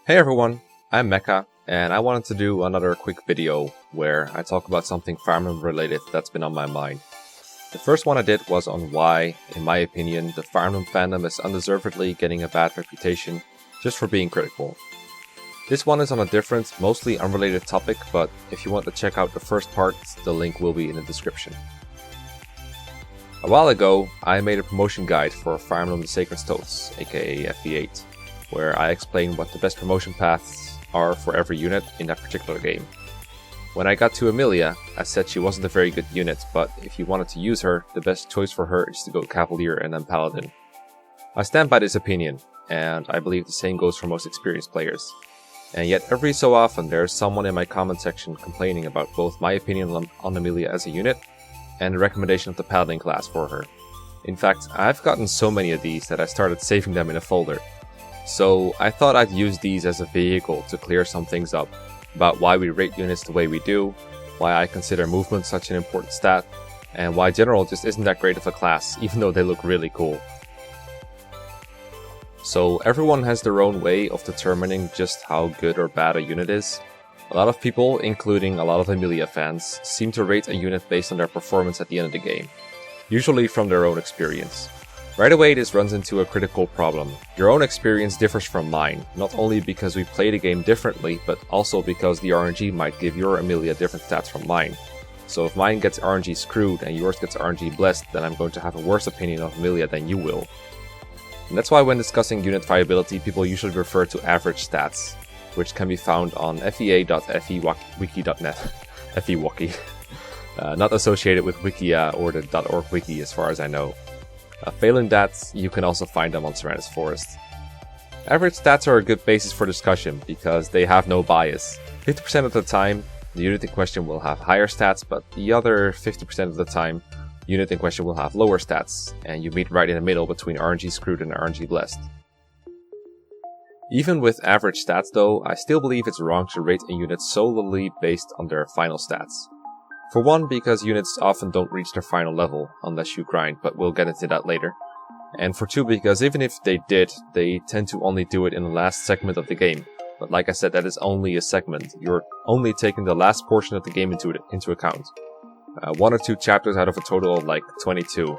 Hey everyone, I'm Mekkah, and I wanted to do another quick video where I talk about something fandom related that's been on my mind. The first one I did was on why, in my opinion, the fandom is undeservedly getting a bad reputation just for being critical. This one is on a different, mostly unrelated topic, but if you want to check out the first part, the link will be in the description. A while ago, I made a promotion guide for Fire Emblem the Sacred Stones, aka FE8, where I explain what the best promotion paths are for every unit in that particular game. When I got to Amelia, I said she wasn't a very good unit, but if you wanted to use her, the best choice for her is to go Cavalier and then Paladin. I stand by this opinion, and I believe the same goes for most experienced players. And yet every so often there's someone in my comment section complaining about both my opinion on Amelia as a unit and the recommendation of the Paladin class for her. In fact, I've gotten so many of these that I started saving them in a folder. So I thought I'd use these as a vehicle to clear some things up about why we rate units the way we do, why I consider movement such an important stat, and why General just isn't that great of a class, even though they look really cool. So everyone has their own way of determining just how good or bad a unit is. A lot of people, including a lot of Amelia fans, seem to rate a unit based on their performance at the end of the game, usually from their own experience. Right away this runs into a critical problem. Your own experience differs from mine, not only because we play the game differently, but also because the RNG might give your Amelia different stats from mine. So if mine gets RNG screwed and yours gets RNG blessed, then I'm going to have a worse opinion of Amelia than you will. And that's why when discussing unit viability, people usually refer to average stats, which can be found on fea.fewiki.net. FEWiki. Not associated with Wikia or the .org wiki as far as I know. Failing that, you can also find them on Serranus Forest. Average stats are a good basis for discussion because they have no bias. 50% of the time, the unit in question will have higher stats, but the other 50% of the time, the unit in question will have lower stats, and you meet right in the middle between RNG screwed and RNG blessed. Even with average stats though, I still believe it's wrong to rate a unit solely based on their final stats. For one, because units often don't reach their final level, unless you grind, but we'll get into that later. And for two, because even if they did, they tend to only do it in the last segment of the game. But like I said, that is only a segment. You're only taking the last portion of the game into account. 1 or 2 chapters out of a total of like 22.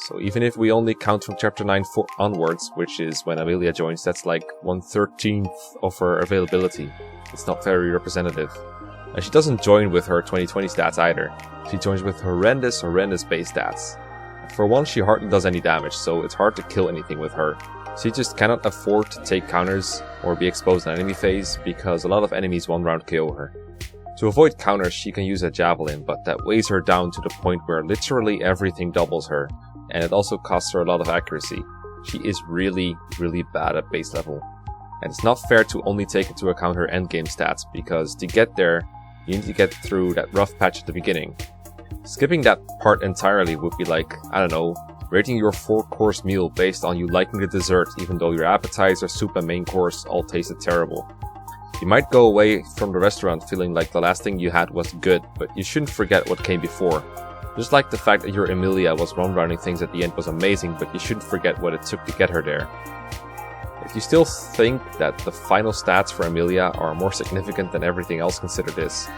So even if we only count from chapter 9 onwards, which is when Amelia joins, that's like 1/13 of her availability. It's not very representative. And she doesn't join with her 2020 stats either. She joins with horrendous base stats. For one, she hardly does any damage, so it's hard to kill anything with her. She just cannot afford to take counters or be exposed in enemy phase because a lot of enemies one-round KO her. To avoid counters, she can use a javelin, but that weighs her down to the point where literally everything doubles her, and it also costs her a lot of accuracy. She is really bad at base level. And it's not fair to only take into account her endgame stats, because to get there, you need to get through that rough patch at the beginning. Skipping that part entirely would be like, I don't know, rating your 4-course meal based on you liking the dessert even though your appetizer, soup and main course all tasted terrible. You might go away from the restaurant feeling like the last thing you had was good, but you shouldn't forget what came before. Just like the fact that your Amelia was run-running things at the end was amazing, but you shouldn't forget what it took to get her there. If you still think that the final stats for Amelia are more significant than everything else, consider this.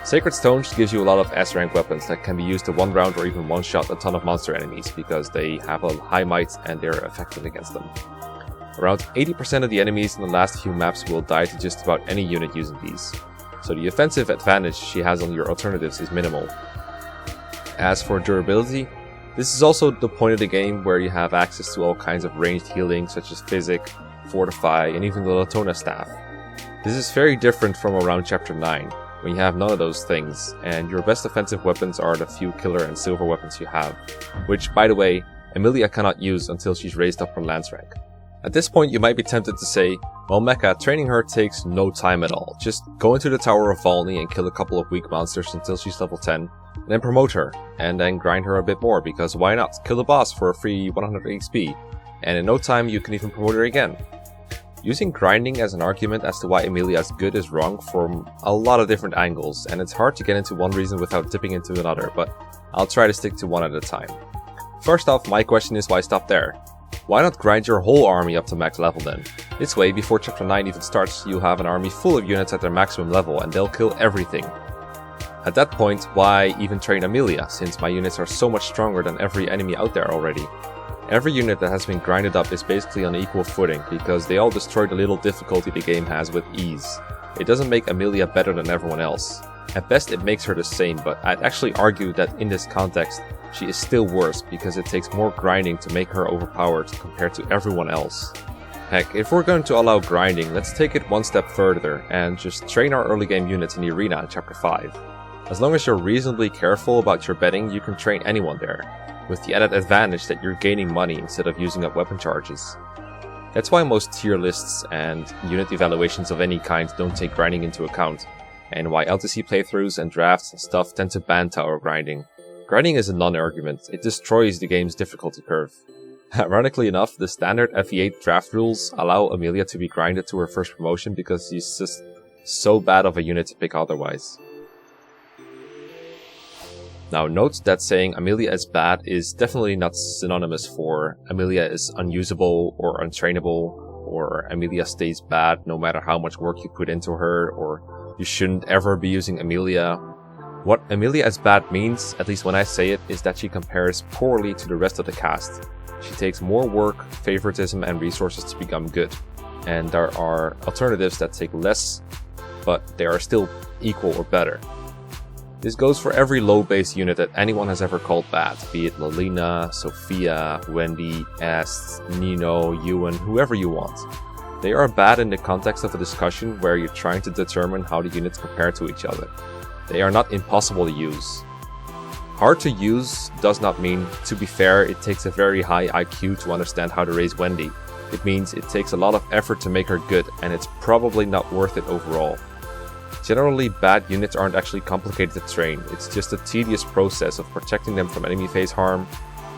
Sacred Stones gives you a lot of S-rank weapons that can be used to one-round or even one-shot a ton of monster enemies because they have a high might and they're effective against them. Around 80% of the enemies in the last few maps will die to just about any unit using these, so the offensive advantage she has on your alternatives is minimal. As for durability, this is also the point of the game where you have access to all kinds of ranged healing such as Physic, Fortify, and even the Latona staff. This is very different from around chapter 9, when you have none of those things, and your best offensive weapons are the few killer and silver weapons you have, which, by the way, Amelia cannot use until she's raised up from Lance rank. At this point you might be tempted to say, well Mekkah, training her takes no time at all, just go into the Tower of Valny and kill a couple of weak monsters until she's level 10, and then promote her, and then grind her a bit more, because why not? Kill the boss for a free 100 XP, and in no time you can even promote her again. Using grinding as an argument as to why Amelia is good is wrong from a lot of different angles, and it's hard to get into one reason without dipping into another, but I'll try to stick to one at a time. First off, my question is why stop there? Why not grind your whole army up to max level then? This way, before chapter 9 even starts, you'll have an army full of units at their maximum level and they'll kill everything. At that point, why even train Amelia, since my units are so much stronger than every enemy out there already? Every unit that has been grinded up is basically on equal footing, because they all destroy the little difficulty the game has with ease. It doesn't make Amelia better than everyone else. At best it makes her the same, but I'd actually argue that in this context, she is still worse, because it takes more grinding to make her overpowered compared to everyone else. Heck, if we're going to allow grinding, let's take it one step further, and just train our early game units in the arena in chapter 5. As long as you're reasonably careful about your betting, you can train anyone there, with the added advantage that you're gaining money instead of using up weapon charges. That's why most tier lists and unit evaluations of any kind don't take grinding into account, and why LTC playthroughs and drafts and stuff tend to ban tower grinding. Grinding is a non-argument, it destroys the game's difficulty curve. Ironically enough, the standard FE8 draft rules allow Amelia to be grinded to her first promotion because she's just so bad of a unit to pick otherwise. Now note that saying Amelia is bad is definitely not synonymous for Amelia is unusable or untrainable, or Amelia stays bad no matter how much work you put into her, or you shouldn't ever be using Amelia. What Amelia is bad means, at least when I say it, is that she compares poorly to the rest of the cast. She takes more work, favoritism and resources to become good, and there are alternatives that take less, but they are still equal or better. This goes for every low base unit that anyone has ever called bad, be it Lelina, Sophia, Wendy, Est, Nino, Ewan, whoever you want. They are bad in the context of a discussion where you're trying to determine how the units compare to each other. They are not impossible to use. Hard to use does not mean, to be fair, it takes a very high IQ to understand how to raise Wendy. It means it takes a lot of effort to make her good, and it's probably not worth it overall. Generally, bad units aren't actually complicated to train, it's just a tedious process of protecting them from enemy phase harm,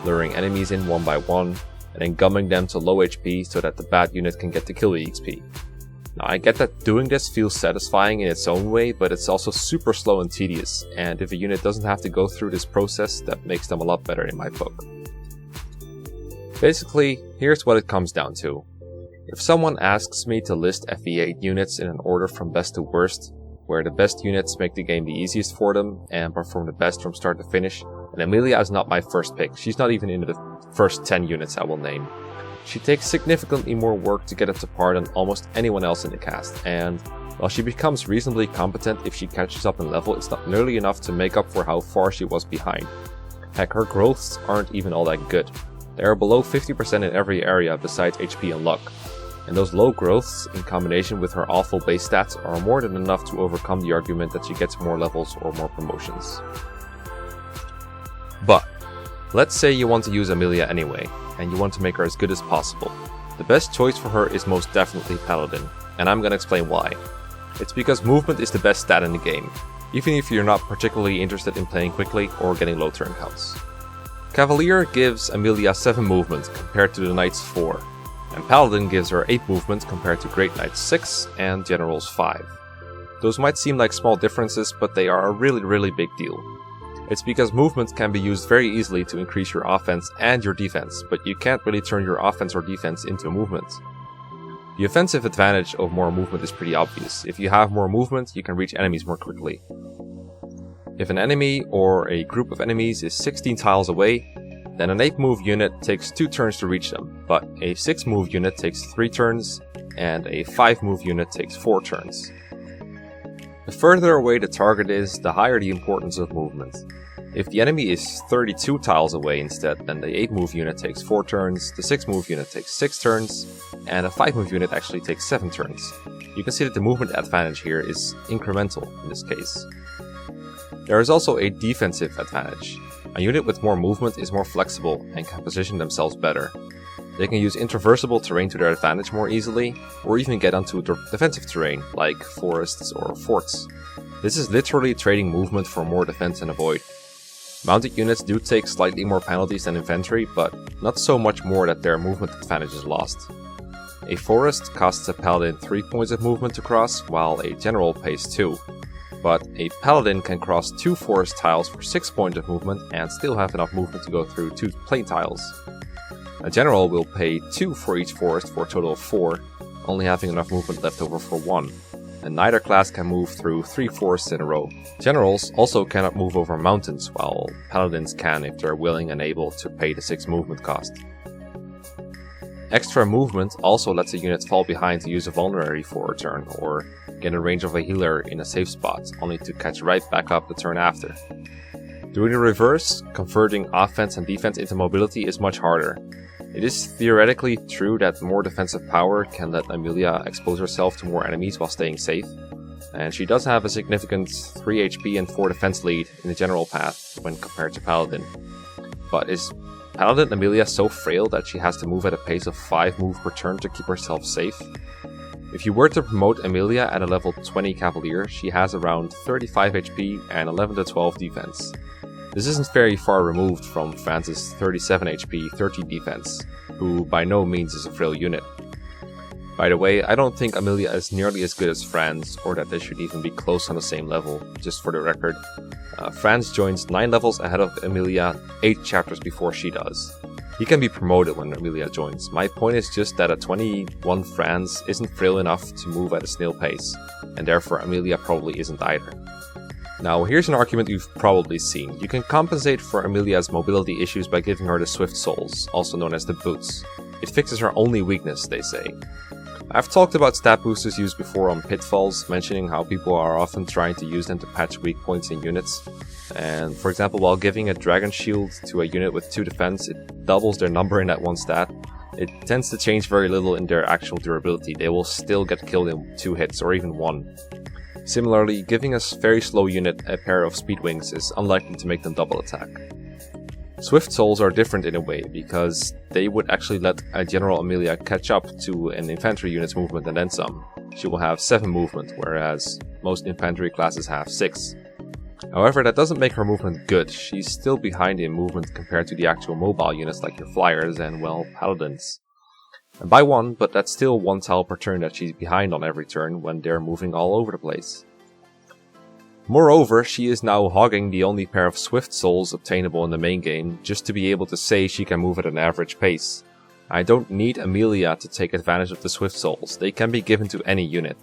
luring enemies in one by one, and then gumming them to low HP so that the bad unit can get the kill EXP. Now I get that doing this feels satisfying in its own way, but it's also super slow and tedious, and if a unit doesn't have to go through this process, that makes them a lot better in my book. Basically, here's what it comes down to. If someone asks me to list FE8 units in an order from best to worst, where the best units make the game the easiest for them and perform the best from start to finish, and Amelia is not my first pick, she's not even in the first 10 units I will name. She takes significantly more work to get up to par than almost anyone else in the cast, and while she becomes reasonably competent if she catches up in level, it's not nearly enough to make up for how far she was behind. Heck, her growths aren't even all that good. They are below 50% in every area besides HP and luck. And those low growths, in combination with her awful base stats, are more than enough to overcome the argument that she gets more levels or more promotions. But, let's say you want to use Amelia anyway, and you want to make her as good as possible. The best choice for her is most definitely Paladin, and I'm gonna explain why. It's because movement is the best stat in the game, even if you're not particularly interested in playing quickly or getting low turn counts. Cavalier gives Amelia 7 movement compared to the Knight's 4. And Paladin gives her 8 movement compared to Great Knight's 6 and General's 5. Those might seem like small differences, but they are a really big deal. It's because movement can be used very easily to increase your offense and your defense, but you can't really turn your offense or defense into movement. The offensive advantage of more movement is pretty obvious. If you have more movement, you can reach enemies more quickly. If an enemy or a group of enemies is 16 tiles away, then an 8 move unit takes 2 turns to reach them, but a 6 move unit takes 3 turns, and a 5 move unit takes 4 turns. The further away the target is, the higher the importance of movement. If the enemy is 32 tiles away instead, then the 8 move unit takes 4 turns, the 6 move unit takes 6 turns, and a 5 move unit actually takes 7 turns. You can see that the movement advantage here is incremental in this case. There is also a defensive advantage. A unit with more movement is more flexible and can position themselves better. They can use intraversable terrain to their advantage more easily, or even get onto defensive terrain, like forests or forts. This is literally trading movement for more defense and avoid. Mounted units do take slightly more penalties than infantry, but not so much more that their movement advantage is lost. A forest costs a paladin 3 points of movement to cross, while a general pays 2. But a paladin can cross 2 forest tiles for 6 points of movement and still have enough movement to go through 2 plain tiles. A general will pay 2 for each forest for a total of 4, only having enough movement left over for 1, and neither class can move through 3 forests in a row. Generals also cannot move over mountains, while Paladins can if they're willing and able to pay the 6 movement cost. Extra movement also lets a unit fall behind to use a vulnerary for a turn, or get in range of a healer in a safe spot, only to catch right back up the turn after. Doing the reverse, converting offense and defense into mobility, is much harder. It is theoretically true that more defensive power can let Amelia expose herself to more enemies while staying safe, and she does have a significant 3 HP and 4 defense lead in the general path when compared to Paladin. But is Paladin Amelia so frail that she has to move at a pace of 5 moves per turn to keep herself safe? If you were to promote Amelia at a level 20 Cavalier, she has around 35 HP and 11 to 12 defense. This isn't very far removed from Franz's 37 HP, 30 defense, who by no means is a frail unit. By the way, I don't think Amelia is nearly as good as Franz, or that they should even be close on the same level, just for the record. Franz joins 9 levels ahead of Amelia 8 chapters before she does. He can be promoted when Amelia joins. My point is just that a 21 Franz isn't frail enough to move at a snail pace, and therefore Amelia probably isn't either. Now, here's an argument you've probably seen. You can compensate for Amelia's mobility issues by giving her the Swift Souls, also known as the Boots. It fixes her only weakness, they say. I've talked about stat boosters used before on Pitfalls, mentioning how people are often trying to use them to patch weak points in units. And for example, while giving a Dragon Shield to a unit with 2 defense, it doubles their number in that one stat. It tends to change very little in their actual durability. They will still get killed in 2 hits or even 1. Similarly, giving a very slow unit a pair of speed wings is unlikely to make them double attack. Swift Souls are different in a way, because they would actually let a General Amelia catch up to an infantry unit's movement and then some. She will have 7 movement, whereas most infantry classes have 6. However, that doesn't make her movement good. She's still behind in movement compared to the actual mobile units like your Flyers and, well, Paladins. And by 1, but that's still 1 tile per turn that she's behind on every turn when they're moving all over the place. Moreover, she is now hogging the only pair of Swift Souls obtainable in the main game, just to be able to say she can move at an average pace. I don't need Amelia to take advantage of the Swift Souls, they can be given to any unit.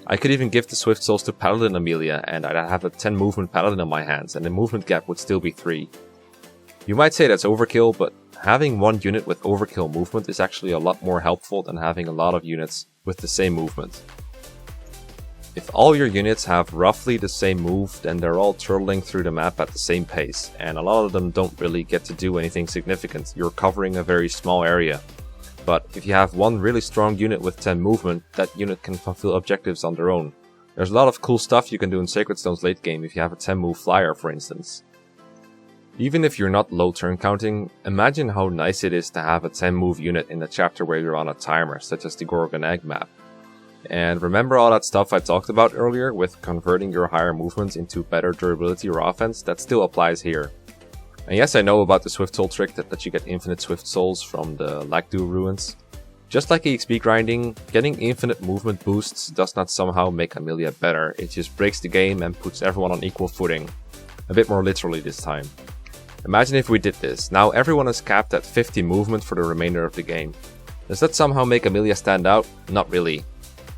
I could even give the Swift Souls to Paladin Amelia, and I'd have a 10 movement Paladin in my hands, and the movement gap would still be 3. You might say that's overkill, but having 1 unit with overkill movement is actually a lot more helpful than having a lot of units with the same movement. If all your units have roughly the same move, then they're all turtling through the map at the same pace, and a lot of them don't really get to do anything significant. You're covering a very small area. But if you have 1 really strong unit with 10 movement, that unit can fulfill objectives on their own. There's a lot of cool stuff you can do in Sacred Stone's late game if you have a 10 move flyer, for instance. Even if you're not low turn counting, imagine how nice it is to have a 10 move unit in a chapter where you're on a timer, such as the Gorgon Egg map. And remember all that stuff I talked about earlier with converting your higher movements into better durability or offense? That still applies here. And yes, I know about the Swift Soul trick that lets you get infinite Swift Souls from the Lagdu ruins. Just like EXP grinding, getting infinite movement boosts does not somehow make Amelia better, it just breaks the game and puts everyone on equal footing. A bit more literally this time. Imagine if we did this. Now everyone is capped at 50 movement for the remainder of the game. Does that somehow make Amelia stand out? Not really.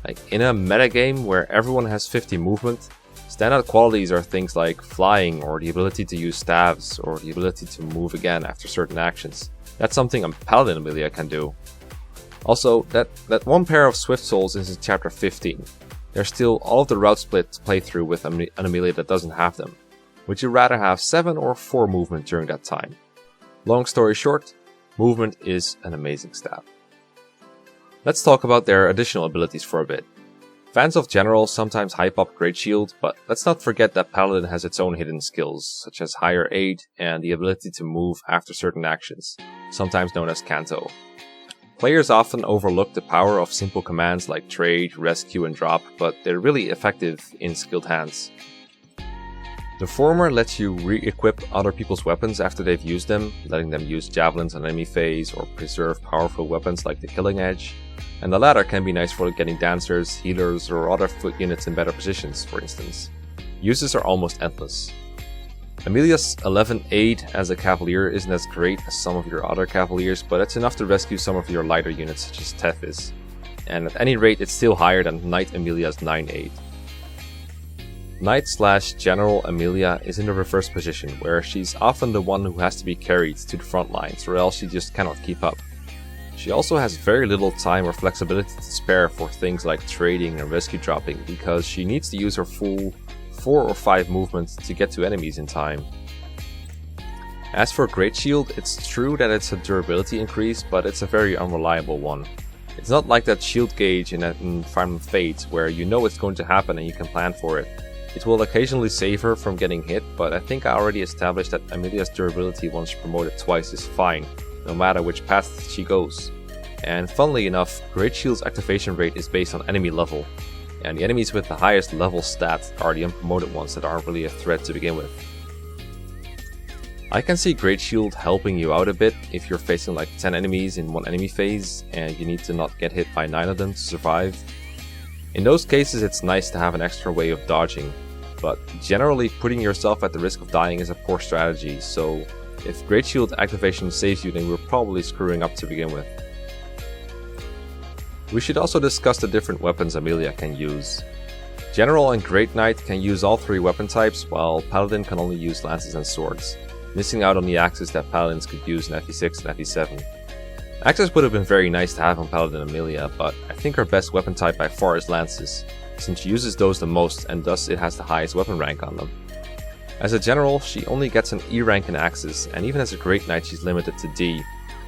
Like, in a metagame where everyone has 50 movement, standout qualities are things like flying, or the ability to use staves, or the ability to move again after certain actions. That's something a Paladin Amelia can do. Also, that 1 pair of Swift Souls is in chapter 15. There's still all of the route split to play through with an Amelia that doesn't have them. Would you rather have 7 or 4 movement during that time? Long story short, movement is an amazing stat. Let's talk about their additional abilities for a bit. Fans of Generals sometimes hype up Great Shield, but let's not forget that Paladin has its own hidden skills, such as higher aid and the ability to move after certain actions, sometimes known as Canto. Players often overlook the power of simple commands like trade, rescue and drop, but they're really effective in skilled hands. The former lets you re-equip other people's weapons after they've used them, letting them use javelins on enemy phase or preserve powerful weapons like the Killing Edge, and the latter can be nice for getting dancers, healers or other foot units in better positions, for instance. Uses are almost endless. Amelia's 11 aid as a Cavalier isn't as great as some of your other Cavaliers, but it's enough to rescue some of your lighter units such as Teth is. and at any rate it's still higher than Knight Amelia's 9-8. Knight/General Amelia is in the reverse position, where she's often the one who has to be carried to the front lines, or else she just cannot keep up. She also has very little time or flexibility to spare for things like trading and rescue dropping, because she needs to use her full 4 or 5 movements to get to enemies in time. As for Great Shield, it's true that it's a durability increase, but it's a very unreliable one. It's not like that shield gauge in Final Fate, where you know it's going to happen and you can plan for it. It will occasionally save her from getting hit, but I think I already established that Amelia's durability once promoted twice is fine, no matter which path she goes. And funnily enough, Great Shield's activation rate is based on enemy level, and the enemies with the highest level stat are the unpromoted ones that aren't really a threat to begin with. I can see Great Shield helping you out a bit if you're facing like 10 enemies in one enemy phase and you need to not get hit by 9 of them to survive. In those cases it's nice to have an extra way of dodging, but generally putting yourself at the risk of dying is a poor strategy, so if Great Shield activation saves you, then we're probably screwing up to begin with. We should also discuss the different weapons Amelia can use. General and Great Knight can use all 3 weapon types, while Paladin can only use lances and swords, missing out on the axes that Paladins could use in FE6 and FE7. Axes would have been very nice to have on Paladin Amelia, but I think her best weapon type by far is lances, since she uses those the most and thus it has the highest weapon rank on them. As a general, she only gets an E rank in axes, and even as a Great Knight she's limited to D,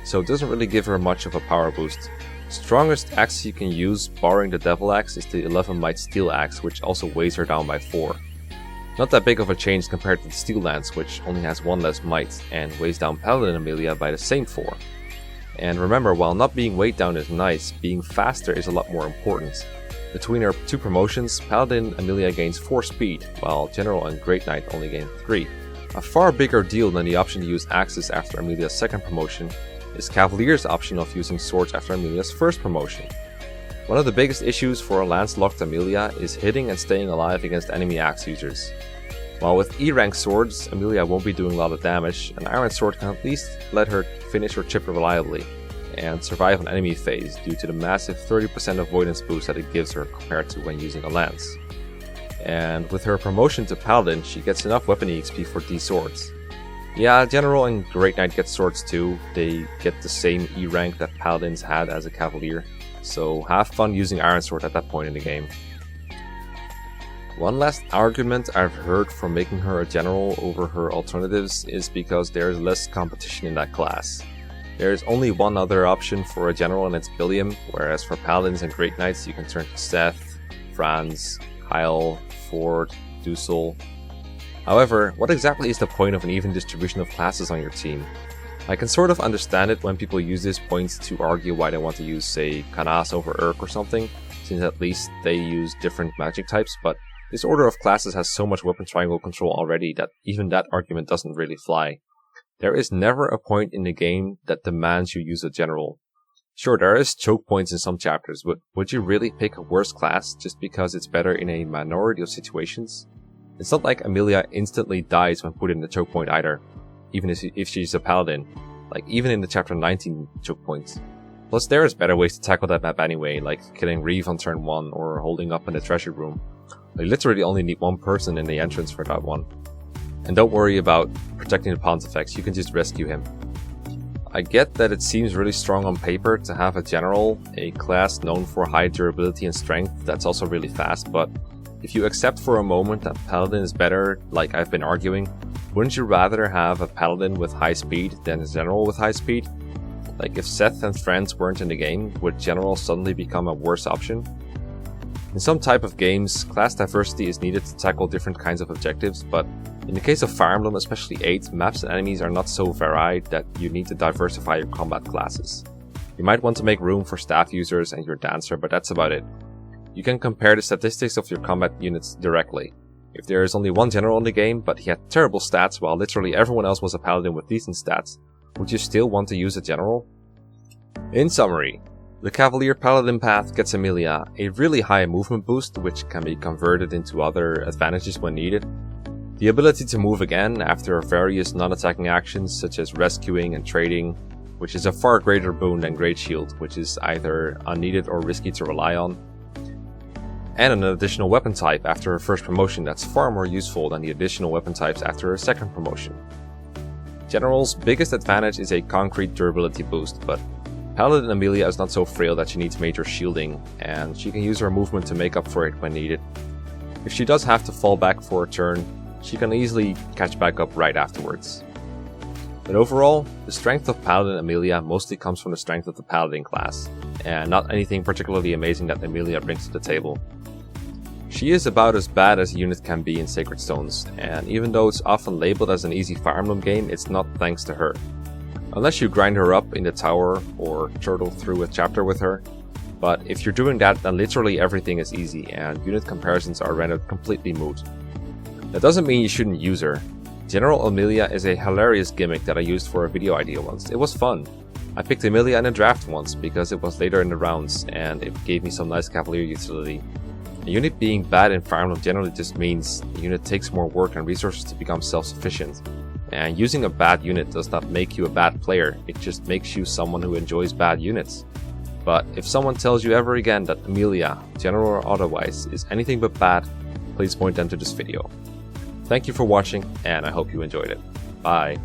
so it doesn't really give her much of a power boost. Strongest axe you can use, barring the Devil Axe, is the 11 Might Steel Axe, which also weighs her down by 4. Not that big of a change compared to the Steel Lance, which only has 1 less might and weighs down Paladin Amelia by the same 4. And remember, while not being weighed down is nice, being faster is a lot more important. Between her 2 promotions, Paladin Amelia gains 4 speed, while General and Great Knight only gain 3. A far bigger deal than the option to use axes after Amelia's second promotion is Cavalier's option of using swords after Amelia's first promotion. One of the biggest issues for a lance-locked Amelia is hitting and staying alive against enemy axe users. While with E-rank swords, Amelia won't be doing a lot of damage, an iron sword can at least let her finish her chip reliably and survive an enemy phase due to the massive 30% avoidance boost that it gives her compared to when using a lance. And with her promotion to Paladin, she gets enough weapon EXP for these swords. Yeah, General and Great Knight get swords too, they get the same E rank that Paladins had as a Cavalier, so have fun using Iron Sword at that point in the game. One last argument I've heard for making her a General over her alternatives is because there is less competition in that class. There is only one other option for a General and it's Billiam, whereas for Paladins and Great Knights you can turn to Seth, Franz, Kyle, Ford, Dusel. However, what exactly is the point of an even distribution of classes on your team? I can sort of understand it when people use this point to argue why they want to use, say, Kanas over Urk or something, since at least they use different magic types, but this order of classes has so much weapon triangle control already that even that argument doesn't really fly. There is never a point in the game that demands you use a General. Sure, there is choke points in some chapters, but would you really pick a worse class just because it's better in a minority of situations? It's not like Amelia instantly dies when put in the choke point either, even if she's a Paladin, like even in the chapter 19 choke points. Plus there is better ways to tackle that map anyway, like killing Reeve on turn 1 or holding up in the treasure room. I literally only need one person in the entrance for that one. And don't worry about protecting the Pontifex, you can just rescue him. I get that it seems really strong on paper to have a General, a class known for high durability and strength that's also really fast, but if you accept for a moment that Paladin is better, like I've been arguing, wouldn't you rather have a Paladin with high speed than a General with high speed? Like if Seth and friends weren't in the game, would General suddenly become a worse option? In some type of games, class diversity is needed to tackle different kinds of objectives, but in the case of Fire Emblem, especially 8, maps and enemies are not so varied that you need to diversify your combat classes. You might want to make room for staff users and your dancer, but that's about it. You can compare the statistics of your combat units directly. If there is only one General in the game, but he had terrible stats while literally everyone else was a Paladin with decent stats, would you still want to use a General? In summary, the Cavalier Paladin path gets Amelia a really high movement boost, which can be converted into other advantages when needed, the ability to move again after various non-attacking actions such as rescuing and trading, which is a far greater boon than Great Shield, which is either unneeded or risky to rely on, and an additional weapon type after her first promotion that's far more useful than the additional weapon types after her second promotion. General's biggest advantage is a concrete durability boost, but Paladin Amelia is not so frail that she needs major shielding, and she can use her movement to make up for it when needed. If she does have to fall back for a turn, she can easily catch back up right afterwards. But overall, the strength of Paladin Amelia mostly comes from the strength of the Paladin class, and not anything particularly amazing that Amelia brings to the table. She is about as bad as a unit can be in Sacred Stones, and even though it's often labeled as an easy Fire Emblem game, it's not thanks to her. Unless you grind her up in the tower or turtle through a chapter with her, but if you're doing that, then literally everything is easy and unit comparisons are rendered completely moot. That doesn't mean you shouldn't use her. General Amelia is a hilarious gimmick that I used for a video idea once. It was fun. I picked Amelia in a draft once because it was later in the rounds and it gave me some nice Cavalier utility. A unit being bad in Fire Emblem generally just means the unit takes more work and resources to become self-sufficient. And using a bad unit does not make you a bad player, it just makes you someone who enjoys bad units. But if someone tells you ever again that Amelia, general or otherwise, is anything but bad, please point them to this video. Thank you for watching, and I hope you enjoyed it. Bye.